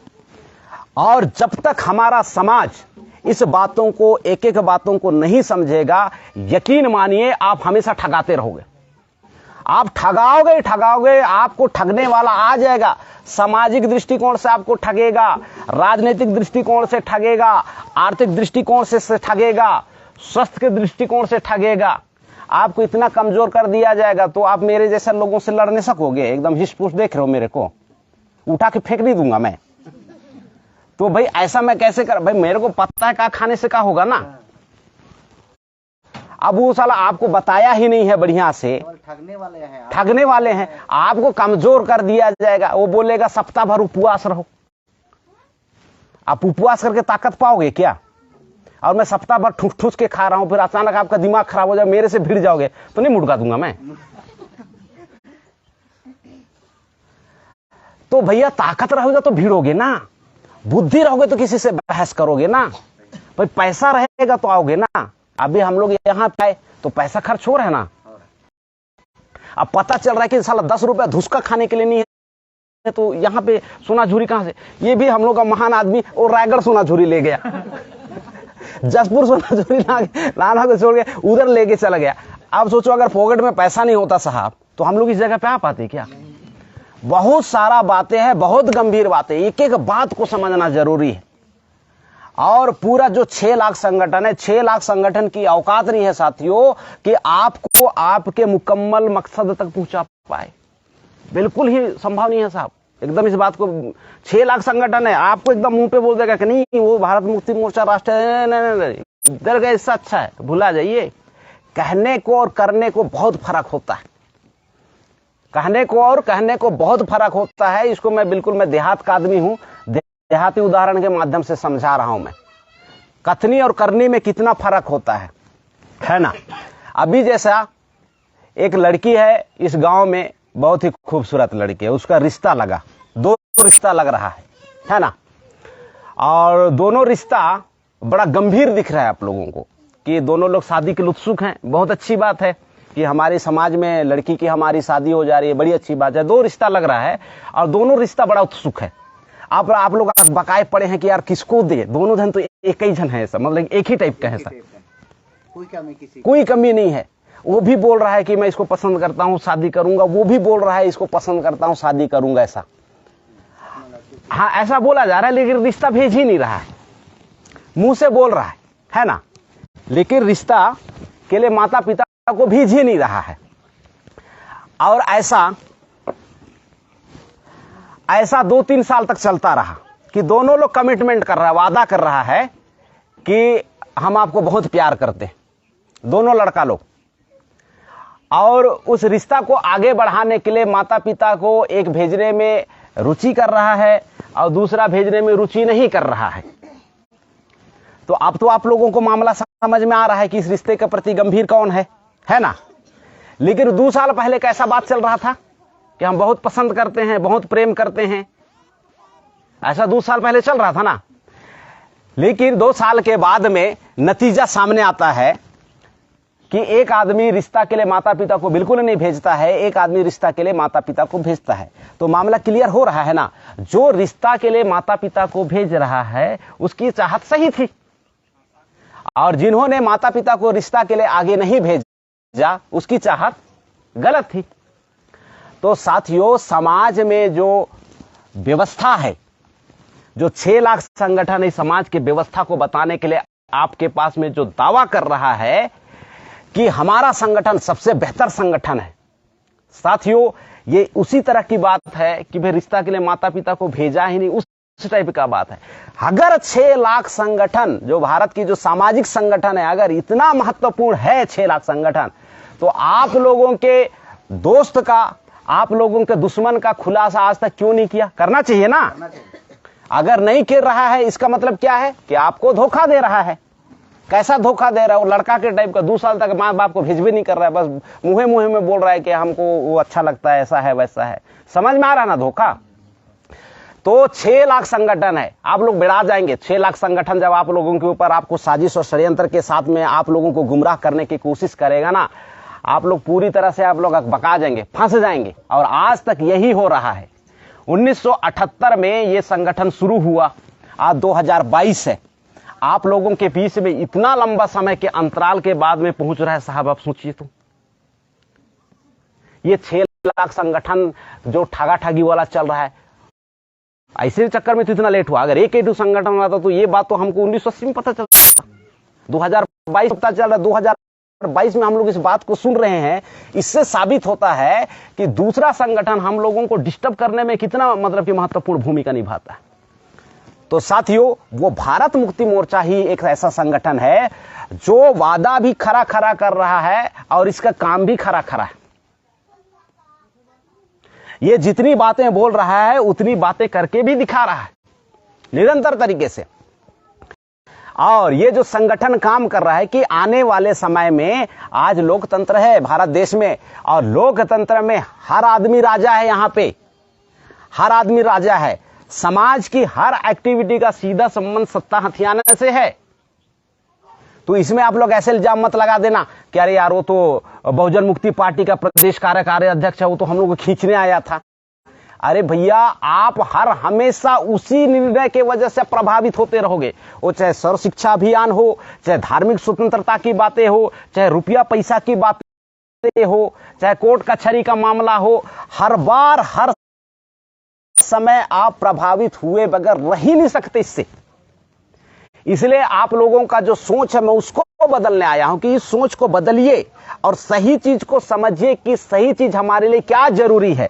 और जब तक हमारा समाज इस बातों को एक एक बातों को नहीं समझेगा, यकीन मानिए आप हमेशा ठगाते रहोगे। आप ठगाओगे ठगाओगे, आपको ठगने वाला आ जाएगा। सामाजिक दृष्टिकोण से आपको ठगेगा, राजनीतिक दृष्टिकोण से ठगेगा, आर्थिक दृष्टिकोण से ठगेगा, स्वास्थ्य के दृष्टिकोण से ठगेगा। आपको इतना कमजोर कर दिया जाएगा तो आप मेरे जैसे लोगों से लड़ नहीं सकोगे। एकदम हिस्स-पुस देख रहे हो मेरे को, उठा के फेंक नहीं दूंगा मैं। तो भाई ऐसा मैं कैसे कर, भाई मेरे को पता है क्या खाने से क्या होगा ना। अब वो साला आपको बताया ही नहीं है बढ़िया से, ठगने वाले हैं, आपको कमजोर कर दिया जाएगा। वो बोलेगा सप्ताह भर उपवास रहो। आप उपवास करके ताकत पाओगे क्या? और मैं सप्ताह भर ठूस ठूस के खा रहा हूं, फिर अचानक आपका दिमाग खराब हो जाए, मेरे से भिड़ जाओगे तो नहीं मुड़का दूंगा मैं। तो भैया ताकत रहेगा तो भिड़ोगे ना, बुद्धि रहोगे तो किसी से बहस करोगे ना, भाई पैसा रहेगा तो आओगे ना। अभी हम लोग यहां पे आए तो पैसा खर्च हो रहा है ना। अब पता चल रहा है कि साला 10 रुपया धुसका खाने के लिए नहीं है, तो यहां पे सोना झूरी कहां से? ये भी हम लोग का महान आदमी और रायगढ़ सोना झूरी ले गया जसपुर सोना झूरी लाना को छोड़ के उधर लेके चला गया। अब सोचो अगर पॉकेट में पैसा नहीं होता साहब तो हम लोग इस जगह पे आ पाते क्या? बहुत सारा बातें हैं, बहुत गंभीर बातें, एक एक बात को समझना जरूरी है। और पूरा जो 6 लाख संगठन है, 6 लाख संगठन की औकात नहीं है साथियों कि आपको आपके मुकम्मल मकसद तक पहुंचा पाए। बिल्कुल ही संभव नहीं है साहब, एकदम इस बात को। 6 लाख संगठन है, आपको एकदम मुंह पे बोल देगा कि नहीं वो भारत मुक्ति मोर्चा राष्ट्रीय, नहीं इधर गए इससे अच्छा है, भुला जाइए। कहने को और करने को बहुत फर्क होता है, कहने को और कहने को बहुत फर्क होता है। इसको मैं बिल्कुल, मैं देहात का आदमी हूं, देहाती उदाहरण के माध्यम से समझा रहा हूं मैं। कथनी और करनी में कितना फर्क होता है ना। अभी जैसा एक लड़की है इस गांव में, बहुत ही खूबसूरत लड़की है, उसका रिश्ता लगा, दो रिश्ता लग रहा है ना। और दोनों रिश्ता बड़ा गंभीर दिख रहा है आप लोगों को कि दोनों लोग शादी के लिए उत्सुक हैं। बहुत अच्छी बात है कि हमारे समाज में लड़की की हमारी शादी हो जा रही है, बड़ी अच्छी बात है। दो रिश्ता लग रहा है और दोनों रिश्ता बड़ा उत्सुक है। आप लोग बकाए पड़े हैं कि यार किसको दे, दोनों जन तो एक ही जन है, ऐसा मतलब एक ही टाइप का है, ऐसा कोई कमी नहीं है। वो भी बोल रहा है कि मैं इसको पसंद करता हूं, शादी करूंगा, वो भी बोल रहा है इसको पसंद करता हूं, शादी करूंगा, ऐसा हाँ ऐसा बोला जा रहा है। लेकिन रिश्ता भेज ही नहीं रहा है, मुंह से बोल रहा है ना, लेकिन रिश्ता के लिए माता पिता को भेज ही नहीं रहा है। और ऐसा 2-3 साल तक चलता रहा कि दोनों लोग कमिटमेंट कर रहा है, वादा कर रहा है कि हम आपको बहुत प्यार करते हैं, दोनों लड़का लोग। और उस रिश्ता को आगे बढ़ाने के लिए माता पिता को एक भेजने में रुचि कर रहा है और दूसरा भेजने में रुचि नहीं कर रहा है। तो अब तो आप लोगों को मामला समझ में आ रहा है कि इस रिश्ते के प्रति गंभीर कौन है ना। लेकिन 2 साल पहले कैसा बात चल रहा था कि हम बहुत पसंद करते हैं, बहुत प्रेम करते हैं, ऐसा 2 साल पहले चल रहा था ना। लेकिन 2 साल के बाद में नतीजा सामने आता है कि एक आदमी रिश्ता के लिए माता पिता को बिल्कुल नहीं भेजता है, एक आदमी रिश्ता के लिए माता पिता को भेजता है। तो मामला क्लियर हो रहा है ना। जो रिश्ता के लिए माता पिता को भेज रहा है उसकी चाहत सही थी, और जिन्होंने माता पिता को रिश्ता के लिए आगे नहीं भेजा उसकी चाहत गलत थी। तो साथियों, समाज में जो व्यवस्था है, जो 6 लाख संगठन इस समाज की व्यवस्था को बताने के लिए आपके पास में जो दावा कर रहा है कि हमारा संगठन सबसे बेहतर संगठन है, साथियों ये उसी तरह की बात है कि भाई रिश्ता के लिए माता पिता को भेजा ही नहीं, उस टाइप का बात है। अगर 6 लाख संगठन, जो भारत की जो सामाजिक संगठन है, अगर इतना महत्वपूर्ण है 6 लाख संगठन, तो आप लोगों के दोस्त का, आप लोगों के दुश्मन का खुलासा आज तक क्यों नहीं किया? करना चाहिए ना। अगर नहीं कर रहा है इसका मतलब क्या है कि आपको धोखा दे रहा है। कैसा धोखा दे रहा है? वो लड़का के टाइप का 2 साल तक माँ बाप को भेज भी नहीं कर रहा है, बस मुंहे में बोल रहा है कि हमको वो अच्छा लगता है, ऐसा है वैसा है। समझ में आ रहा ना धोखा? तो 6 लाख संगठन है, आप लोग बिड़ा जाएंगे। 6 लाख संगठन जब आप लोगों के ऊपर आपको साजिश और षड्यंत्र के साथ में आप लोगों को गुमराह करने की कोशिश करेगा ना, आप लोग पूरी तरह से आप लोग बका जाएंगे, फंस जाएंगे। और आज तक यही हो रहा है। 1978 में ये संगठन शुरू हुआ, आज 2022 है। आप लोगों के बीच में इतना लंबा समय के अंतराल के बाद में पहुंच रहा है साहब, आप सोचिए तो। ये 6 लाख संगठन जो ठगा ठगी वाला चल रहा है, ऐसे चक्कर में तो इतना लेट हुआ। अगर एक संगठन आता तो ये बात तो हमको 1980 में पता चलता, 2022 पता चल रहा है। 2022 में हम लोग इस बात को सुन रहे हैं। इससे साबित होता है कि दूसरा संगठन हम लोगों को डिस्टर्ब करने में कितना मतलब कि महत्वपूर्ण भूमिका निभाता है। तो साथियों, वो भारत मुक्ति मोर्चा ही एक ऐसा संगठन है जो वादा भी खरा खरा कर रहा है और इसका काम भी खरा खरा है। ये जितनी बातें बोल रहा है उतनी बातें करके भी दिखा रहा है निरंतर तरीके से। और ये जो संगठन काम कर रहा है कि आने वाले समय में, आज लोकतंत्र है भारत देश में, और लोकतंत्र में हर आदमी राजा है। यहां पे हर आदमी राजा है। समाज की हर एक्टिविटी का सीधा संबंध सत्ता हथियाने से है। तो इसमें आप लोग ऐसे इल्जाम मत लगा देना कि अरे यार वो तो बहुजन मुक्ति पार्टी का प्रदेश कार्यकारी अध्यक्ष है, वो तो हम लोग को खींचने आया था। अरे भैया, आप हर हमेशा उसी निर्णय के वजह से प्रभावित होते रहोगे। वो चाहे सर्व शिक्षा अभियान हो, चाहे धार्मिक स्वतंत्रता की बातें हो, चाहे रुपया पैसा की बातें हो, चाहे कोर्ट कचहरी का मामला हो, हर बार हर समय आप प्रभावित हुए बगैर रह ही नहीं सकते इससे। इसलिए आप लोगों का जो सोच है, मैं उसको बदलने आया हूं कि इस सोच को बदलिए और सही चीज को समझिए कि सही चीज हमारे लिए क्या जरूरी है।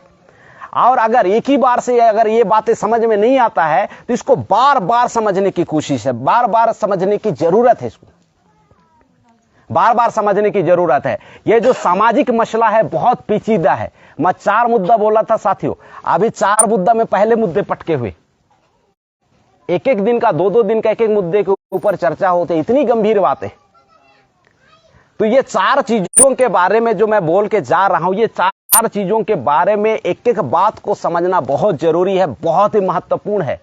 और अगर एक ही बार से अगर ये बातें समझ में नहीं आता है तो इसको बार बार समझने की कोशिश है, बार बार समझने की जरूरत है। इसको बार बार समझने की जरूरत है। ये जो सामाजिक मसला है बहुत पेचीदा है। मैं 4 मुद्दा बोला था साथियों, अभी 4 मुद्दा में पहले मुद्दे पटके हुए। एक एक दिन का 2-2 दिन का एक एक मुद्दे के ऊपर चर्चा होती, इतनी गंभीर बातें। तो ये 4 चीजों के बारे में जो मैं बोल के जा रहा हूं, ये 4 चीजों के बारे में एक एक बात को समझना बहुत जरूरी है, बहुत ही महत्वपूर्ण है।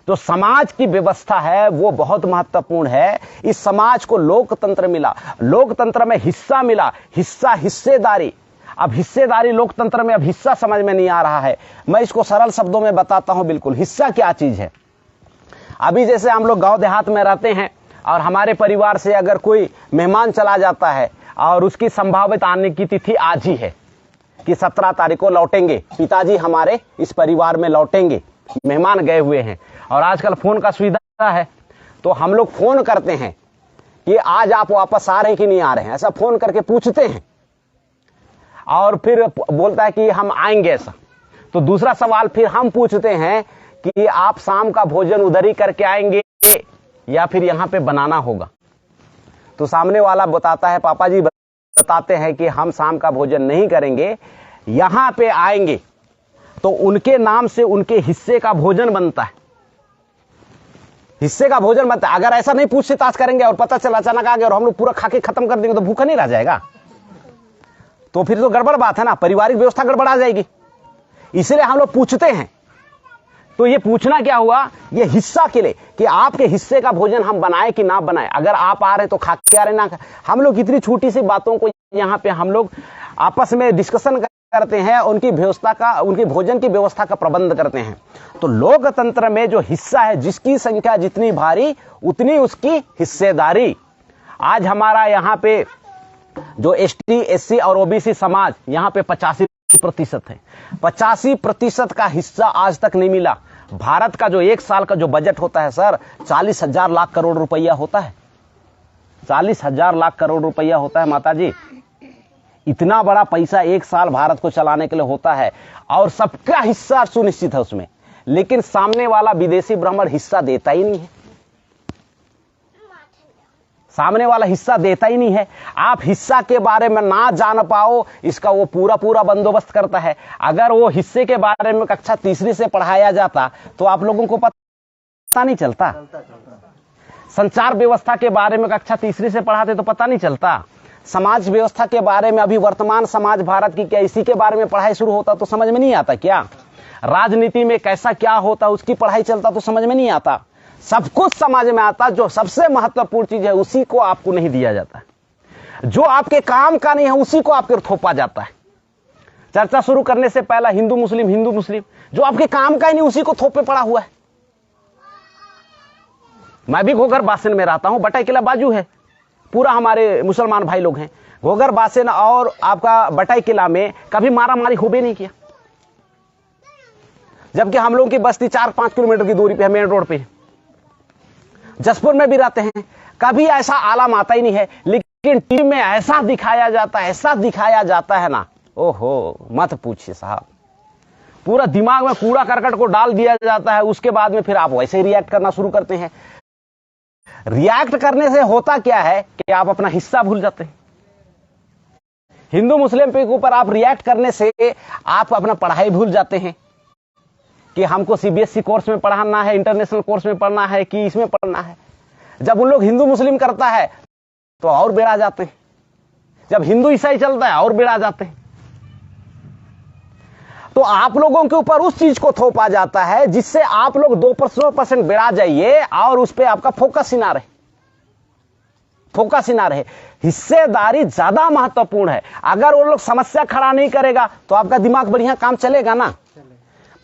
तो समाज की व्यवस्था है वो बहुत महत्वपूर्ण है। इस समाज को लोकतंत्र मिला, लोकतंत्र में हिस्सा मिला, हिस्सेदारी। अब हिस्सेदारी लोकतंत्र में अब हिस्सा समझ में नहीं आ रहा है। मैं इसको सरल शब्दों में बताता हूं। बिल्कुल, हिस्सा क्या चीज है। अभी जैसे हम लोग गांव देहात में रहते हैं और हमारे परिवार से अगर कोई मेहमान चला जाता है और उसकी संभावित आने की तिथि आज ही है कि 17 तारीख को लौटेंगे, पिताजी हमारे इस परिवार में लौटेंगे, मेहमान गए हुए हैं। और आजकल फोन का सुविधा है, तो हम लोग फोन करते हैं कि आज आप वापस आ रहे हैं कि नहीं आ रहे हैं, ऐसा फोन करके पूछते हैं और फिर बोलता है कि हम आएंगे ऐसा। तो दूसरा सवाल फिर हम पूछते हैं कि आप शाम का भोजन उधर ही करके आएंगे या फिर यहां पे बनाना होगा। तो सामने वाला बताता है, पापा जी बताते हैं कि हम शाम का भोजन नहीं करेंगे, यहां पे आएंगे। तो उनके नाम से उनके हिस्से का भोजन बनता है, हिस्से का भोजन बनता है। अगर ऐसा नहीं पूछताछ करेंगे और पता चला अचानक आ गया और हम लोग पूरा खा के खत्म कर देंगे तो भूखा नहीं रह जाएगा, तो फिर तो गड़बड़ बात है ना, पारिवारिक व्यवस्था गड़बड़ आ जाएगी। इसलिए हम लोग पूछते हैं। तो ये पूछना क्या हुआ, ये हिस्सा के लिए कि आपके हिस्से का भोजन हम बनाए कि ना बनाए। अगर आप आ रहे तो खा के आ रहे, ना हम लोग इतनी छोटी सी बातों को यहाँ पे हम लोग आपस में डिस्कशन करते हैं, उनकी व्यवस्था का, उनकी भोजन की व्यवस्था का प्रबंध करते हैं। तो लोकतंत्र में जो हिस्सा है, जिसकी संख्या जितनी भारी उतनी उसकी हिस्सेदारी। आज हमारा यहाँ पे जो एसटी, एससी और ओबीसी समाज यहाँ पे 85% है, 85% का हिस्सा आज तक नहीं मिला। भारत का जो 1 साल का जो बजट होता है सर, 40,000 लाख करोड़ रुपया होता है, 40,000 लाख करोड़ रुपया होता है माता जी। इतना बड़ा पैसा 1 साल भारत को चलाने के लिए होता है और सबका हिस्सा सुनिश्चित है उसमें, लेकिन सामने वाला विदेशी ब्राह्मण हिस्सा देता ही नहीं है, सामने वाला हिस्सा देता ही नहीं है। आप हिस्सा के बारे में ना जान पाओ, इसका वो पूरा बंदोबस्त करता है। अगर वो हिस्से के बारे में कक्षा 3री से पढ़ाया जाता तो आप लोगों को पता नहीं चलता। संचार व्यवस्था के बारे में कक्षा 3री से पढ़ाते तो पता नहीं चलता। समाज व्यवस्था के बारे में, अभी वर्तमान समाज भारत की क्या, इसी के बारे में पढ़ाई शुरू होता तो समझ में नहीं आता क्या। राजनीति में कैसा क्या होता उसकी पढ़ाई चलता तो समझ में नहीं आता। सब कुछ समझ में आता, जो सबसे महत्वपूर्ण चीज है उसी को आपको नहीं दिया जाता, जो आपके काम का नहीं है उसी को आपके थोपा जाता है। चर्चा शुरू करने से पहला हिंदू मुस्लिम, जो आपके काम का ही नहीं उसी को थोपे पड़ा हुआ है। मैं भी घोघर बासिन में रहता हूं, बटाई किला बाजू है, पूरा हमारे मुसलमान भाई लोग हैं। घोघर बासिन और आपका बटाई किला में कभी मारा मारी हो भी नहीं किया, जबकि हम लोगों की बस्ती 4-5 किलोमीटर की दूरी पे है, मेन रोड पे है। जसपुर में भी रहते हैं, कभी ऐसा आलम आता ही नहीं है, लेकिन टीवी में ऐसा दिखाया जाता है ना, ओहो मत पूछिए साहब। पूरा दिमाग में कूड़ा करकट को डाल दिया जाता है, उसके बाद में फिर आप वैसे ही रिएक्ट करना शुरू करते हैं। रिएक्ट करने से होता क्या है कि आप अपना हिस्सा भूल जाते हैं। हिंदू मुस्लिम के ऊपर आप रिएक्ट करने से आप अपना पढ़ाई भूल जाते हैं कि हमको सीबीएसई कोर्स में पढ़ाना है, इंटरनेशनल कोर्स में पढ़ना है कि इसमें पढ़ना है। जब उन लोग हिंदू मुस्लिम करता है तो और बेड़ा जाते हैं, जब हिंदू ईसाई चलता है और बेड़ा जाते हैं। तो आप लोगों के ऊपर उस चीज को थोपा जाता है जिससे आप लोग 2% बेड़ा जाइए और उस पर आपका फोकस ही ना रहे। हिस्सेदारी ज्यादा महत्वपूर्ण है। अगर वो लोग समस्या खड़ा नहीं करेगा तो आपका दिमाग बढ़िया काम चलेगा ना,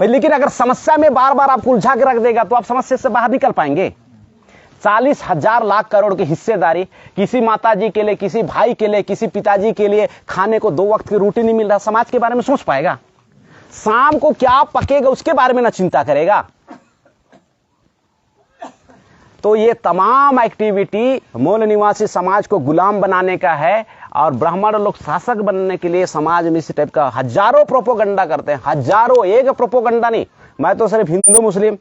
लेकिन अगर समस्या में बार बार आपको उलझा के रख देगा तो आप समस्या से बाहर निकल पाएंगे। 40,000 लाख करोड़ की हिस्सेदारी, किसी माता जी के लिए, किसी भाई के लिए, किसी पिताजी के लिए खाने को 2 वक्त की रोटी नहीं मिल रहा, समाज के बारे में सोच पाएगा? शाम को क्या पकेगा उसके बारे में ना चिंता करेगा। तो ये तमाम एक्टिविटी मूल निवासी समाज को गुलाम बनाने का है और ब्राह्मण लोग शासक बनने के लिए समाज में इस टाइप का हजारों प्रोपोगंडा करते हैं, हजारों, एक प्रोपोगंडा नहीं। मैं तो सिर्फ हिंदू मुस्लिम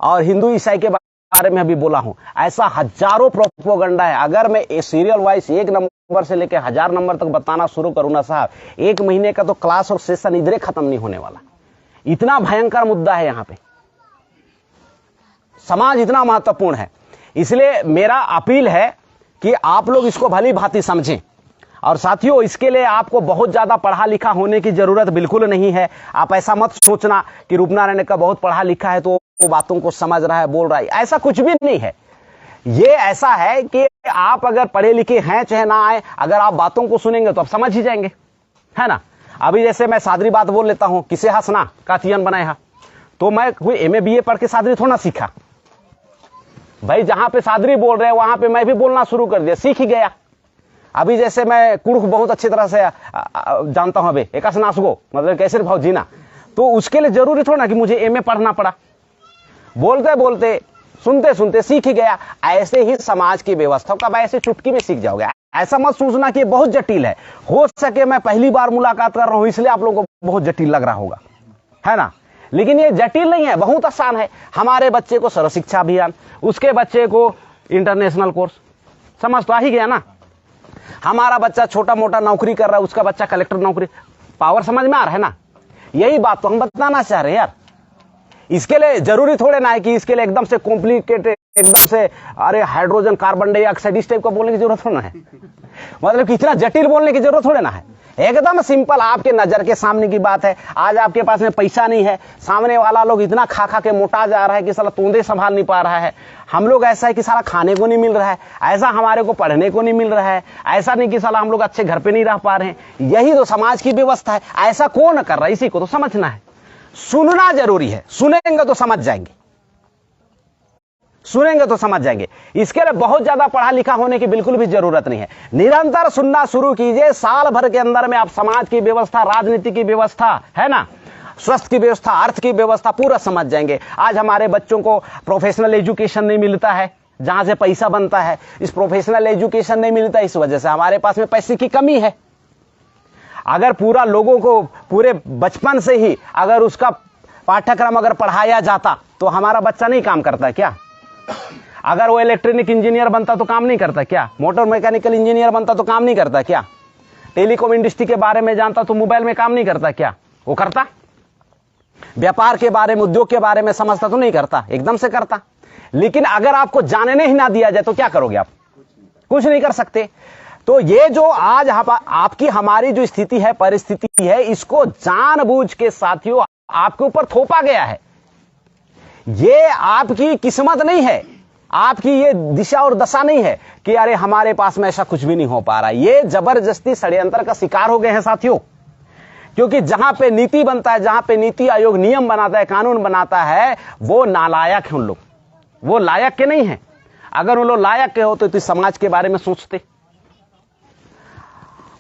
और हिंदू ईसाई के बारे में अभी बोला हूं, ऐसा हजारों प्रोपोगंडा है। अगर मैं सीरियल वाइज 1 नंबर से लेकर 1000 नंबर तक बताना शुरू करूं ना साहब, 1 महीने का तो क्लास और सेशन इधर खत्म नहीं होने वाला। इतना भयंकर मुद्दा है यहाँ पे, समाज इतना महत्वपूर्ण है। इसलिए मेरा अपील है कि आप लोग इसको भली भांति समझें। और साथियों, इसके लिए आपको बहुत ज्यादा पढ़ा लिखा होने की जरूरत बिल्कुल नहीं है। आप ऐसा मत सोचना कि रूपनारायण का बहुत पढ़ा लिखा है तो वो बातों को समझ रहा है, बोल रहा है, ऐसा कुछ भी नहीं है। ये ऐसा है कि आप अगर पढ़े लिखे हैं चाहे ना आए, अगर आप बातों को सुनेंगे तो आप समझ ही जाएंगे, है ना। अभी जैसे मैं सादरी बात बोल लेता हूं, किसे हंसना का चियन बनाया, तो मैं कोई एमए बीए पढ़ के सादरी थोड़ा सीखा भाई। जहां पे सादरी बोल रहे हैं वहां पे मैं भी बोलना शुरू कर दिया, सीख ही गया। अभी जैसे मैं कुड़ुख बहुत अच्छी तरह से जानता हूं, अभी एक नासगो मतलब कैसे भाव जीना, तो उसके लिए जरूरी थोड़ा ना कि मुझे एमए पढ़ना पड़ा। बोलते बोलते सुनते सुनते सीख ही गया। ऐसे ही समाज की व्यवस्था का ऐसे चुटकी में सीख जाओगे। ऐसा मत सोचना कि बहुत जटिल है। हो सके मैं पहली बार मुलाकात कर रहा हूं इसलिए आप लोगों को बहुत जटिल लग रहा होगा, है ना, लेकिन ये जटिल नहीं है, बहुत आसान है। हमारे बच्चे को सर्व शिक्षा अभियान, उसके बच्चे को इंटरनेशनल कोर्स, समझ तो आ ही गया ना। हमारा बच्चा छोटा मोटा नौकरी कर रहा है, उसका बच्चा कलेक्टर नौकरी, पावर समझ में आ रहा है ना। यही बात तो हम बताना चाह रहे हैं यार। इसके लिए जरूरी थोड़े ना है कि इसके लिए एकदम से कॉम्प्लिकेटेड, एकदम से अरे हाइड्रोजन कार्बन डाइऑक्साइड इस टाइप का बोलने की जरूरत थोड़ा है, मतलब कि इतना जटिल बोलने की जरूरत थोड़े ना है। एकदम सिंपल आपके नजर के सामने की बात है। आज आपके पास में पैसा नहीं है, सामने वाला लोग इतना खा खा के मोटा जा रहा है कि साला तोंदे संभाल नहीं पा रहा है। हम लोग ऐसा है कि साला खाने को नहीं मिल रहा है, ऐसा हमारे को पढ़ने को नहीं मिल रहा है, ऐसा नहीं कि साला हम लोग अच्छे घर पे नहीं रह पा रहे हैं। यही तो समाज की व्यवस्था है। ऐसा कौन कर रहा है, इसी को तो समझना है। सुनना जरूरी है, सुनेंगे तो समझ जाएंगे, सुनेंगे तो समझ जाएंगे। इसके लिए बहुत ज्यादा पढ़ा लिखा होने की बिल्कुल भी जरूरत नहीं है। निरंतर सुनना शुरू कीजिए। साल भर के अंदर में आप समाज की व्यवस्था, राजनीति की व्यवस्था, है ना, स्वास्थ्य की व्यवस्था, अर्थ की व्यवस्था पूरा समझ जाएंगे। आज हमारे बच्चों को प्रोफेशनल एजुकेशन नहीं मिलता है, जहां से पैसा बनता है। इस प्रोफेशनल एजुकेशन नहीं मिलता, इस वजह से हमारे पास में पैसे की कमी है। अगर पूरा लोगों को पूरे बचपन से ही अगर उसका पाठ्यक्रम अगर पढ़ाया जाता तो हमारा बच्चा नहीं काम करता क्या? अगर वो इलेक्ट्रॉनिक इंजीनियर बनता तो काम नहीं करता क्या? मोटर मैकेनिकल इंजीनियर बनता तो काम नहीं करता क्या? टेलीकॉम इंडस्ट्री के बारे में जानता तो मोबाइल में काम नहीं करता क्या? वो करता। व्यापार के बारे में, उद्योग के बारे में समझता तो नहीं करता, एकदम से करता। लेकिन अगर आपको जानने ही ना दिया जाए तो क्या करोगे आप? कुछ नहीं कर सकते। तो ये जो आज आपकी हमारी जो स्थिति है, परिस्थिति है, इसको जानबूझ के साथियों आपके ऊपर थोपा गया है। ये आपकी किस्मत नहीं है, आपकी ये दिशा और दशा नहीं है कि अरे हमारे पास में ऐसा कुछ भी नहीं हो पा रहा। ये जबरदस्ती षड्यंत्र का शिकार हो गए हैं साथियों। क्योंकि जहां पे नीति बनता है, जहां पे नीति आयोग नियम बनाता है, कानून बनाता है, वो नालायक हैं उन लोग, वो लायक के नहीं है। अगर उन लोग लायक के होते तो समाज के बारे में सोचते,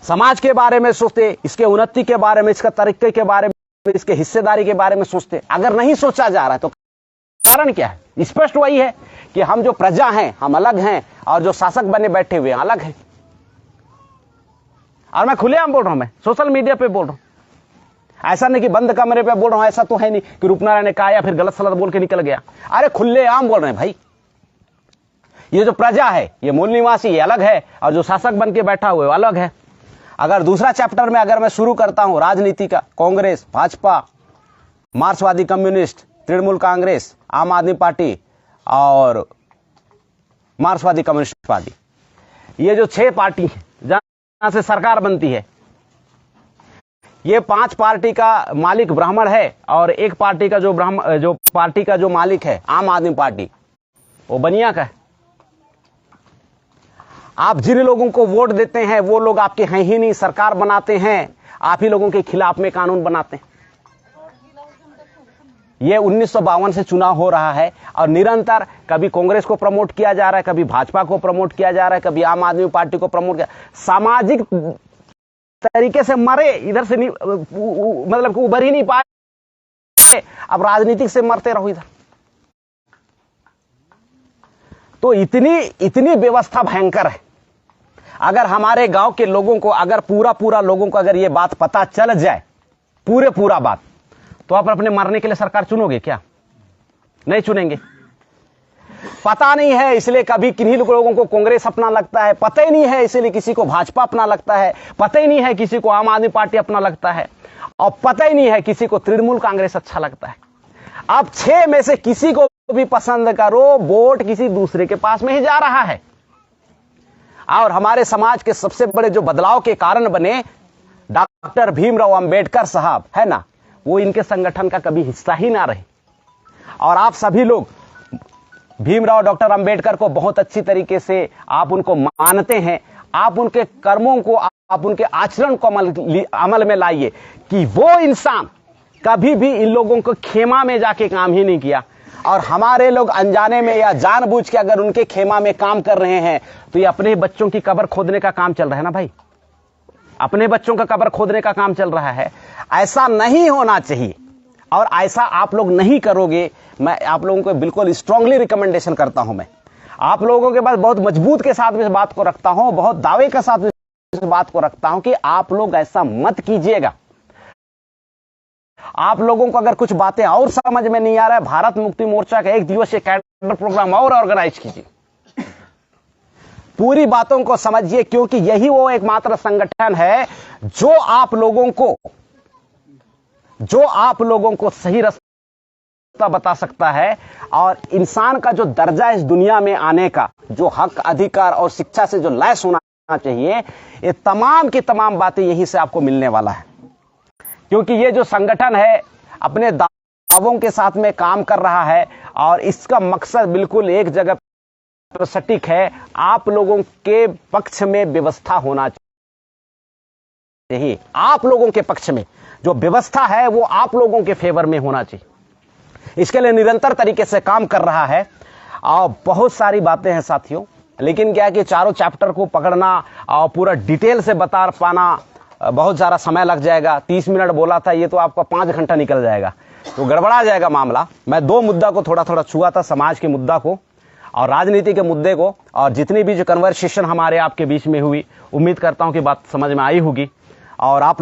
समाज के बारे में सोचते, इसके उन्नति के बारे में, इसका तरीके के बारे में, इसके हिस्सेदारी के बारे में सोचते। अगर नहीं सोचा जा रहा है तो कारण क्या है? स्पष्ट वही है कि हम जो प्रजा हैं हम अलग हैं और जो शासक बने बैठे हुए अलग हैं। और मैं खुलेआम बोल रहा हूं, मैं सोशल मीडिया पे बोल रहा हूं। ऐसा नहीं कि बंद कमरे पे बोल रहा हूं, ऐसा तो है नहीं कि रूपनारायण ने कहा या फिर गलत सलत बोल के निकल गया। अरे खुलेआम बोल रहे हैं भाई। ये जो प्रजा है, ये मूल निवासी, ये अलग है और जो शासक बन के बैठा हुआ है अलग है। अगर दूसरा चैप्टर में अगर मैं शुरू करता हूं राजनीति का, कांग्रेस, भाजपा, मार्क्सवादी कम्युनिस्ट, तृणमूल कांग्रेस, आम आदमी पार्टी और मार्क्सवादी कम्युनिस्ट पार्टी, ये जो 6 पार्टी है जहां से सरकार बनती है, ये 5 पार्टी का मालिक ब्राह्मण है और एक पार्टी का जो पार्टी का जो मालिक है आम आदमी पार्टी, वो बनिया का है। आप जिन लोगों को वोट देते हैं वो लोग आपके हैं ही नहीं, सरकार बनाते हैं, आप ही लोगों के खिलाफ में कानून बनाते हैं। ये 1952 से चुनाव हो रहा है और निरंतर कभी कांग्रेस को प्रमोट किया जा रहा है, कभी भाजपा को प्रमोट किया जा रहा है, कभी आम आदमी पार्टी को प्रमोट किया। सामाजिक तरीके से मरे, इधर से नहीं, मतलब कि उभर ही नहीं पाए, अब राजनीतिक से मरते रहो इधर। तो इतनी व्यवस्था भयंकर है। अगर हमारे गांव के लोगों को, अगर पूरा लोगों को अगर ये बात पता चल जाए, पूरा बात, तो आप अपने मरने के लिए सरकार चुनोगे क्या? नहीं चुनेंगे। पता नहीं है इसलिए कभी किन्हीं लोगों को कांग्रेस अपना लगता है, पता ही नहीं है इसलिए किसी को भाजपा अपना लगता है, पता ही नहीं है किसी को आम आदमी पार्टी अपना लगता है, और पता ही नहीं है किसी को तृणमूल कांग्रेस अच्छा लगता है। अब 6 में से किसी को भी पसंद करो, वोट किसी दूसरे के पास में ही जा रहा है। और हमारे समाज के सबसे बड़े जो बदलाव के कारण बने डॉक्टर भीमराव अंबेडकर साहब है ना, वो इनके संगठन का कभी हिस्सा ही ना रहे। और आप सभी लोग भीमराव डॉक्टर अंबेडकर को बहुत अच्छी तरीके से आप उनको मानते हैं। आप उनके कर्मों को, आप उनके आचरण को अमल में लाइए कि वो इंसान कभी भी इन लोगों को खेमा में जाके काम ही नहीं किया। और हमारे लोग अनजाने में या जानबूझ के अगर उनके खेमा में काम कर रहे हैं तो ये अपने बच्चों की कब्र खोदने का काम चल रहा है ना भाई, अपने बच्चों का कब्र खोदने का काम चल रहा है। ऐसा नहीं होना चाहिए और ऐसा आप लोग नहीं करोगे। मैं आप लोगों को बिल्कुल स्ट्रांगली रिकमेंडेशन करता हूं। मैं आप लोगों के पास बहुत मजबूत के साथ इस बात को रखता हूं, बहुत दावे के साथ इस बात को रखता हूं कि आप लोग ऐसा मत कीजिएगा। आप लोगों को अगर कुछ बातें और समझ में नहीं आ रहा है, भारत मुक्ति मोर्चा का 1 दिवसीय कैडर प्रोग्राम और ऑर्गेनाइज कीजिए, पूरी बातों को समझिए, क्योंकि यही वो एकमात्र संगठन है जो आप लोगों को सही रास्ता बता सकता है। और इंसान का जो दर्जा इस दुनिया में आने का, जो हक, अधिकार और शिक्षा से जो लैस होना चाहिए, ये तमाम की तमाम बातें यहीं से आपको मिलने वाला है। क्योंकि ये जो संगठन है अपने दावों के साथ में काम कर रहा है और इसका मकसद बिल्कुल एक जगह पर सटीक है, आप लोगों के पक्ष में व्यवस्था होना चाहिए। आप लोगों के पक्ष में जो व्यवस्था है वो आप लोगों के फेवर में होना चाहिए। इसके लिए निरंतर तरीके से काम कर रहा है और बहुत सारी बातें हैं साथियों, लेकिन क्या है कि चारों चैप्टर को पकड़ना और पूरा डिटेल से बता पाना बहुत ज़्यादा समय लग जाएगा। 30 मिनट बोला था, ये तो आपका 5 घंटा निकल जाएगा, तो गड़बड़ा जाएगा मामला। मैं 2 मुद्दा को थोड़ा थोड़ा छुआ था, समाज के मुद्दा को और राजनीति के मुद्दे को, और जितनी भी जो कन्वर्सेशन हमारे आपके बीच में हुई, उम्मीद करता हूं कि बात समझ में आई होगी। और आप